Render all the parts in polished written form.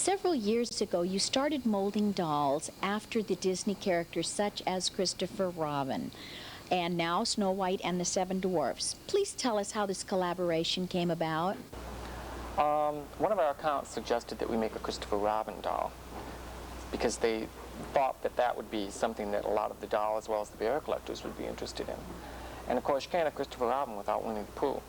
Several years ago, you started molding dolls after the Disney characters such as Christopher Robin, and now Snow White and the Seven Dwarfs. Please tell us how this collaboration came about. One of our accounts suggested that we make a Christopher Robin doll because they thought that that would be something that a lot of the doll as well as the bear collectors would be interested in. And of course you can't have Christopher Robin without Winnie the Pooh.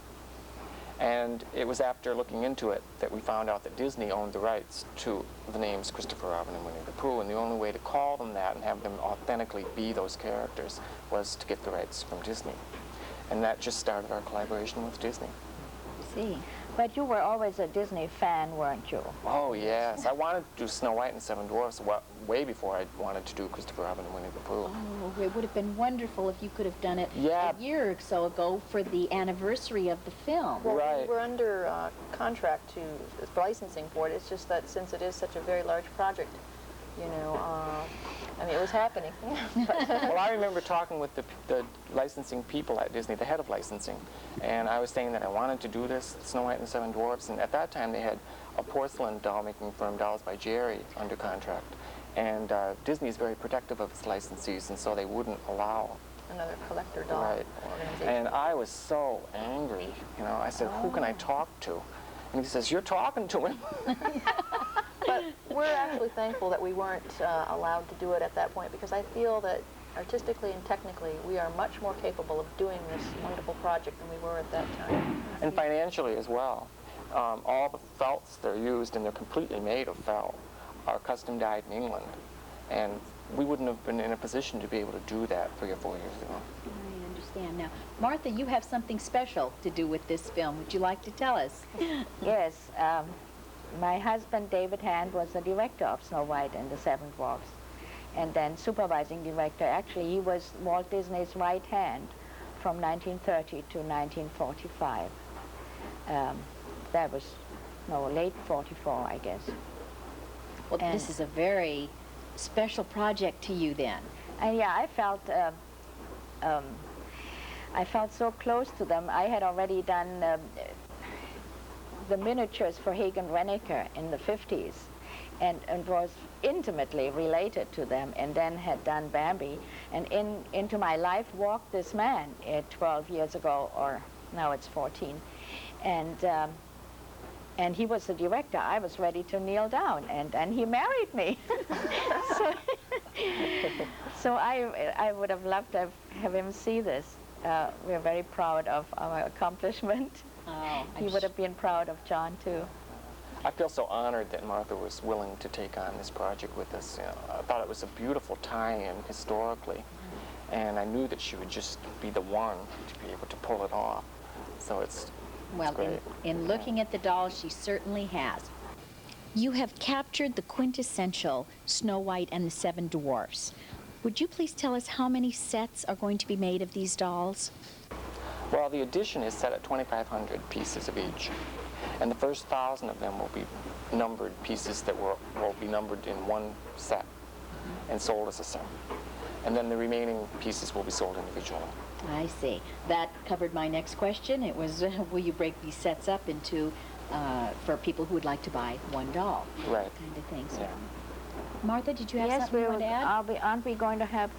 And it was after looking into it that we found out that Disney owned the rights to the names Christopher Robin and Winnie the Pooh, and the only way to call them that and have them authentically be those characters was to get the rights from Disney. And that just started our collaboration with Disney. See. But you were always a Disney fan, weren't you? Oh, yes. I wanted to do Snow White and the Seven Dwarfs way before I wanted to do Christopher Robin and Winnie the Pooh. Oh, it would have been wonderful if you could have done it a year or so ago for the anniversary of the film. Well, right. we were under contract to licensing for it. It's just that since it is such a very large project, you know, I mean, it was happening. Well, I remember talking with the licensing people at Disney, the head of licensing, and I was saying that I wanted to do this, Snow White and the Seven Dwarfs, and at that time they had a porcelain doll-making firm, Dolls by Jerry, under contract. And Disney is very protective of its licensees, and so they wouldn't allow another collector doll organization. And I was so angry, you know. I said, who can I talk to? And he says, you're talking to him. But we're actually thankful that we weren't allowed to do it at that point, because I feel that artistically and technically we are much more capable of doing this wonderful project than we were at that time. And financially as well. All the felts that are used, and they're completely made of felt, are custom dyed in England. And we wouldn't have been in a position to be able to do that 3 or 4 years ago. I understand. Now, Martha, you have something special to do with this film. Would you like to tell us? Yes. My husband, David Hand, was the director of Snow White and the Seven Dwarfs, and then supervising director. Actually, he was Walt Disney's right hand from 1930 to 1945. That was, no, late 44, I guess. Well, and this is a very special project to you then. And yeah, I felt so close to them. I had already done the miniatures for Hagen Renneker in the 50s, and was intimately related to them, and then had done Bambi. And into my life walked this man 12 years ago, or now it's 14. And he was the director. I was ready to kneel down, and he married me. So I would have loved to have him see this. We're very proud of our accomplishment. Oh, he would have been proud of John, too. I feel so honored that Martha was willing to take on this project with us. You know, I thought it was a beautiful tie-in historically, and I knew that she would just be the one to be able to pull it off. So it's great. In looking at the doll, she certainly has. You have captured the quintessential Snow White and the Seven Dwarfs. Would you please tell us how many sets are going to be made of these dolls? Well, the edition is set at 2,500 pieces of each, and the first 1,000 of them will be numbered pieces that will be numbered in one set and sold as a set. And then the remaining pieces will be sold individually. I see. That covered my next question. It was, will you break these sets up into, for people who would like to buy one doll? Right. Kind of things. Yeah. Martha, did you have Yes, something you want to add? Aren't we going to have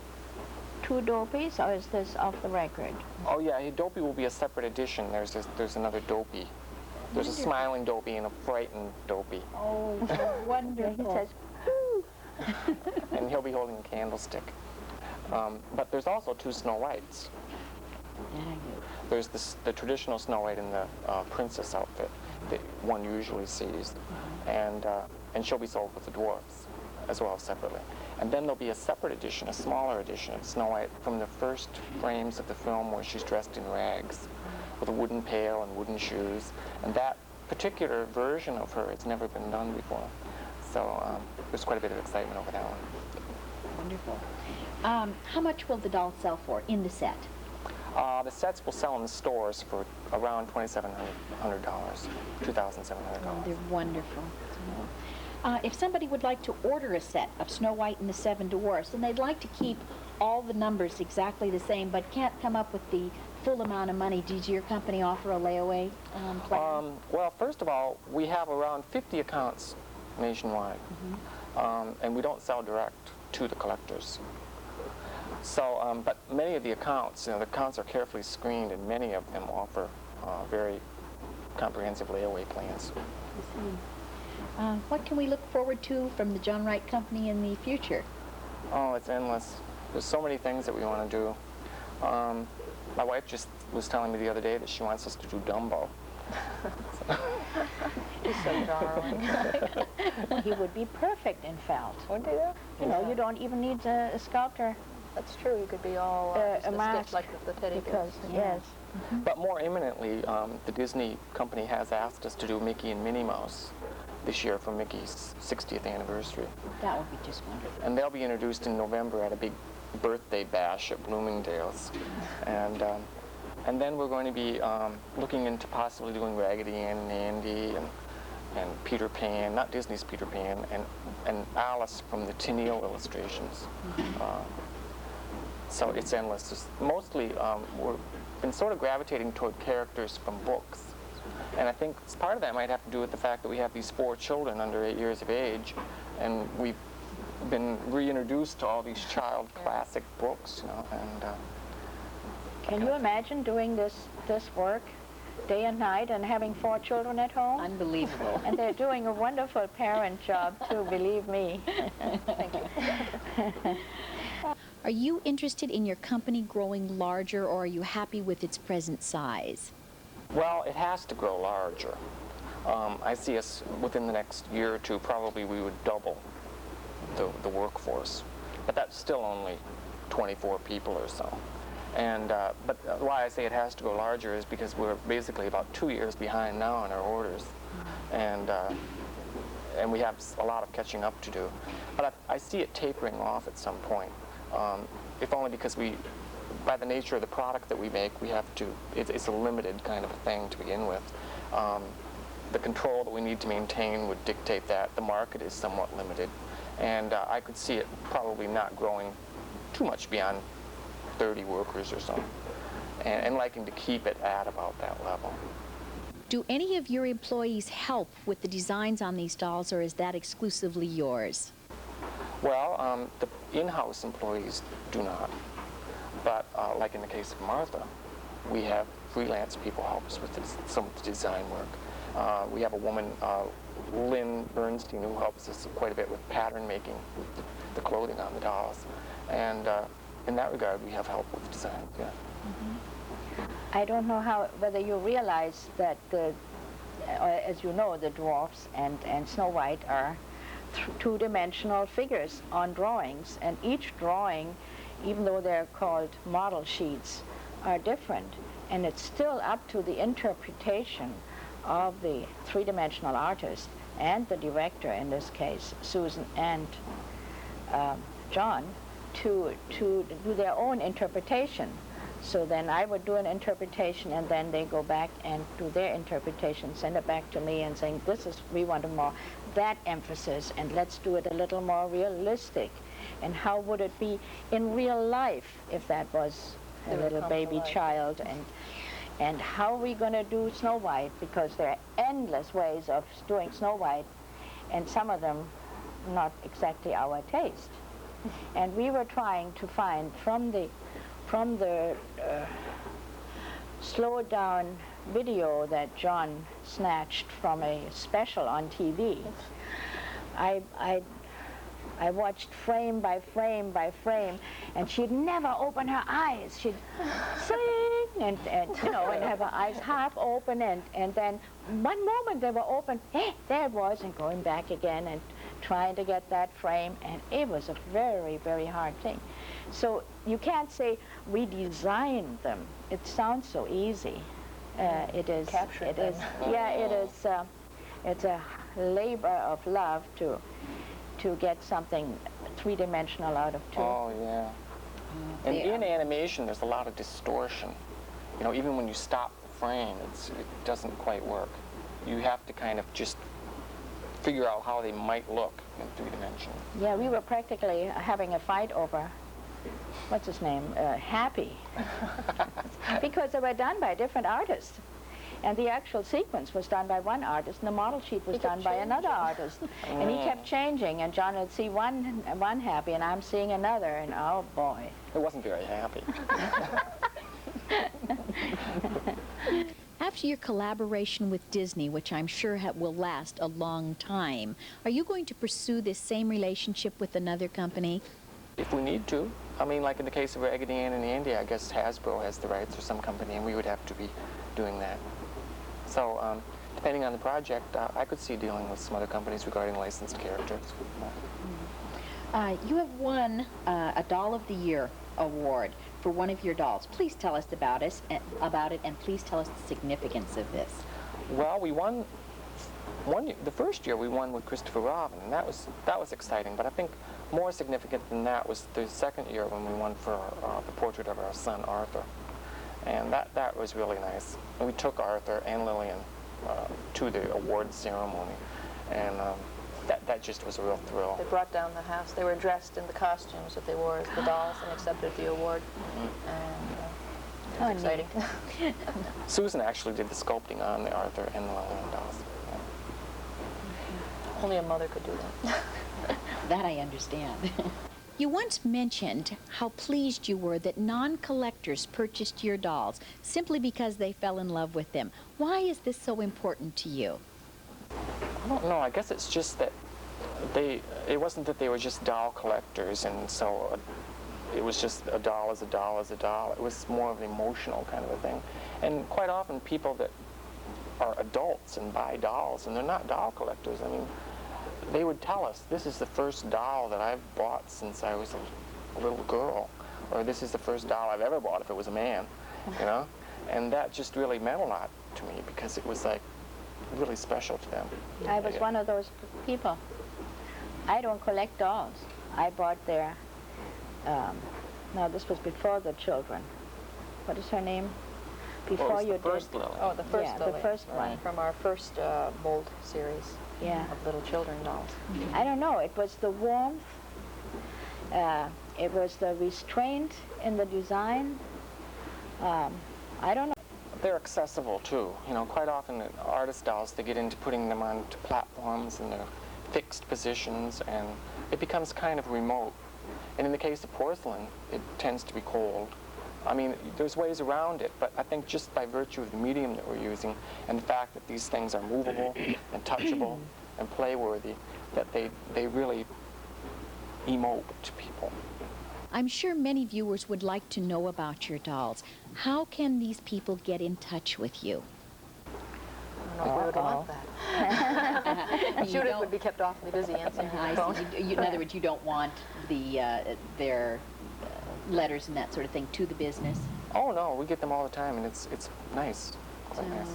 2 Dopies, or is this off the record? Oh yeah, Dopey will be a separate edition. There's another Dopey. There's a smiling Dopey and a frightened Dopey. Oh, wonderful. He says, "Ooh." And he'll be holding a candlestick. But there's also 2 Snow Whites. There's the traditional Snow White in the princess outfit that one usually sees, and she'll be sold with the dwarfs as well separately. And then there'll be a separate edition, a smaller edition of Snow White from the first frames of the film where she's dressed in rags with a wooden pail and wooden shoes. And that particular version of her has never been done before. So there's quite a bit of excitement over that one. Wonderful. How much will the doll sell for in the set? The sets will sell in the stores for around $2,700, $2,700. Oh, they're wonderful. If somebody would like to order a set of Snow White and the Seven Dwarfs, and they'd like to keep all the numbers exactly the same, but can't come up with the full amount of money, does your company offer a layaway plan? Well, first of all, we have around 50 accounts nationwide. And we don't sell direct to the collectors. So, but many of the accounts, the accounts are carefully screened, and many of them offer very comprehensive layaway plans. I see. What can we look forward to from the John Wright Company in the future? Oh, it's endless. There's so many things that we want to do. My wife just was telling me the other day that she wants us to do Dumbo. He's so darling. He would be perfect in felt. Wouldn't he? You know, you don't even need a sculptor. That's true. He could be all just a a mask, stitch like the teddy because, bears. yes. But more imminently, the Disney company has asked us to do Mickey and Minnie Mouse this year for Mickey's 60th anniversary. That would be just wonderful. And they'll be introduced in November at a big birthday bash at Bloomingdale's. And then we're going to be looking into possibly doing Raggedy Ann and Andy and Peter Pan, not Disney's Peter Pan, and Alice from the Tenniel illustrations. So it's endless. Just mostly, we've been sort of gravitating toward characters from books. And I think part of that might have to do with the fact that we have these 4 children under 8 years of age, and we've been reintroduced to all these child classic books, and Can you imagine doing this work day and night and having 4 children at home? Unbelievable. And they're doing a wonderful parent job too, believe me. Thank you. Are you interested in your company growing larger, or are you happy with its present size? well, it has to grow larger. I see us within the next year or two, probably we would double the workforce. But that's still only 24 people or so. And but why I say it has to go larger is because we're basically about 2 years behind now on our orders, and we have a lot of catching up to do. But I see it tapering off at some point, if only because by the nature of the product that we make, we have to. It's a limited kind of a thing to begin with. The control that we need to maintain would dictate that. The market is somewhat limited, and I could see it probably not growing too much beyond 30 workers or so, and liking to keep it at about that level. Do any of your employees help with the designs on these dolls, or is that exclusively yours? Well, the in-house employees do not, but like in the case of Martha, we have freelance people help us with some of the design work. We have a woman, Lynn Bernstein, who helps us quite a bit with pattern making, with the clothing on the dolls, and in that regard, we have help with design, yeah. I don't know whether you realize that as you know, the dwarfs and Snow White are two-dimensional figures on drawings, and each drawing, even though they're called model sheets, are different, and it's still up to the interpretation of the three-dimensional artist and the director, in this case, Susan and John, to do their own interpretation. So then I would do an interpretation, and then they go back and do their interpretation, send it back to me and saying, we want more that emphasis, and let's do it a little more realistic. And how would it be in real life if that was a little baby child? And how are we going to do Snow White? Because there are endless ways of doing Snow White, and some of them not exactly our taste. And we were trying to find from the slowed down video that John snatched from a special on TV. I watched frame by frame by frame, and she'd never open her eyes. She'd sing and have her eyes half open, and then one moment they were open, there it was, and going back again and trying to get that frame, and it was a very, very hard thing. So you can't say we designed them. It sounds so easy. It is. Captured it is. Yeah, it is. It's a labor of love to get something three-dimensional out of two. Oh, yeah. And in animation, there's a lot of distortion. Even when you stop the frame, it doesn't quite work. You have to kind of just figure out how they might look in 3 dimensions. Yeah, we were practically having a fight over, what's his name, Happy, because they were done by different artists. And the actual sequence was done by one artist, and the model sheet was done by another artist. And he kept changing, and John would see one happy, and I'm seeing another, and oh boy. It wasn't very happy. After your collaboration with Disney, which I'm sure will last a long time, are you going to pursue this same relationship with another company? If we need to. I mean, like in the case of Raggedy Ann in India, I guess Hasbro has the rights or some company, and we would have to be doing that. So, depending on the project, I could see dealing with some other companies regarding licensed characters. You have won a Doll of the Year award for one of your dolls. Please tell us about it, and please tell us the significance of this. Well, we won the first year we won with Christopher Robin, and that was exciting. But I think more significant than that was the second year when we won for the portrait of our son Arthur, and that was really nice. And we took Arthur and Lillian to the award ceremony, and that just was a real thrill. They brought down the house. They were dressed in the costumes that they wore as the dolls and accepted the award. And it was exciting. Susan actually did the sculpting on the Arthur and the Lillian dolls. Only a mother could do that. That I understand. You once mentioned how pleased you were that non-collectors purchased your dolls simply because they fell in love with them. Why is this so important to you? I don't know. I guess it's just that it wasn't that they were just doll collectors, and so it was just a doll is a doll is a doll. It was more of an emotional kind of a thing. And quite often people that are adults and buy dolls, and they're not doll collectors. I mean, they would tell us, this is the first doll that I've bought since I was a little girl, or this is the first doll I've ever bought if it was a man, you know? And that just really meant a lot to me because it was like really special to them. I was one of those people. I don't collect dolls. I bought their, no, this was before the children. What is her name? Before you did. Lily. Oh, the first Yeah, Lily. the first one. From our first mold series of little children dolls. I don't know. It was the warmth. It was the restraint in the design. I don't know. They're accessible too. You know, quite often artist dolls, they get into putting them onto platforms and they're fixed positions, and it becomes kind of remote. And in the case of porcelain, it tends to be cold. I mean, there's ways around it, but I think just by virtue of the medium that we're using and the fact that these things are movable and touchable and playworthy, that they really emote to people. I'm sure many viewers would like to know about your dolls. How can these people get in touch with you? I don't know if we would want that. Judith would be kept awfully busy answering the phone. In other words, you don't want their letters and that sort of thing to the business? Oh no, we get them all the time, and it's nice, quite nice.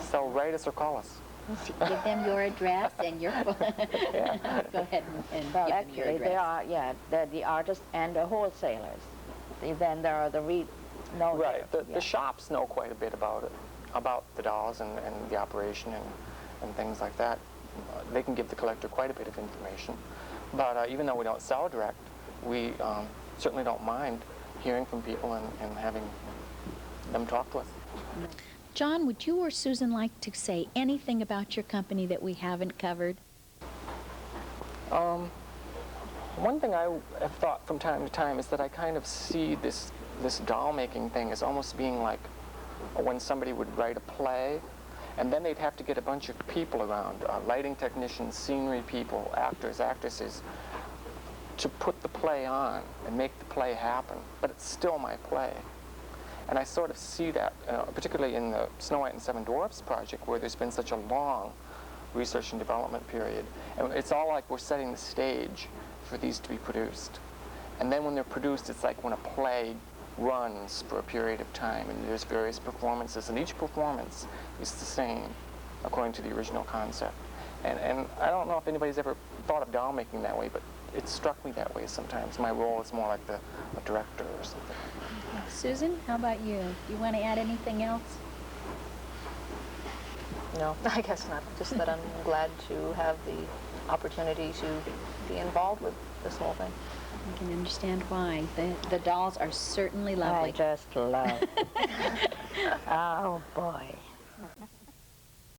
So write us or call us. Give them your address and your phone. Go ahead and Well, give them your actually, address. they are, they're the artists and the wholesalers. Then there are the Right. The shops know quite a bit about it, about the dolls and the operation and things like that. They can give the collector quite a bit of information. But even though we don't sell direct, we certainly don't mind hearing from people and having them talk to us. John, would you or Susan like to say anything about your company that we haven't covered? One thing I have thought from time to time is that I kind of see this doll making thing as almost being like when somebody would write a play, and then they'd have to get a bunch of people around, lighting technicians, scenery people, actors, actresses, to put the play on and make the play happen, but it's still my play. And I sort of see that, particularly in the Snow White and Seven Dwarfs project, where there's been such a long research and development period. And it's all like we're setting the stage for these to be produced. And then when they're produced, it's like when a play runs for a period of time, and there's various performances, and each performance is the same according to the original concept. And I don't know if anybody's ever thought of doll making that way, but it struck me that way sometimes. My role is more like a director or something. Susan, how about you? Do you want to add anything else? No, I guess not. Just that I'm glad to have the opportunity to be involved with this whole thing. I can understand why. The dolls are certainly lovely. I just love it. Oh, boy.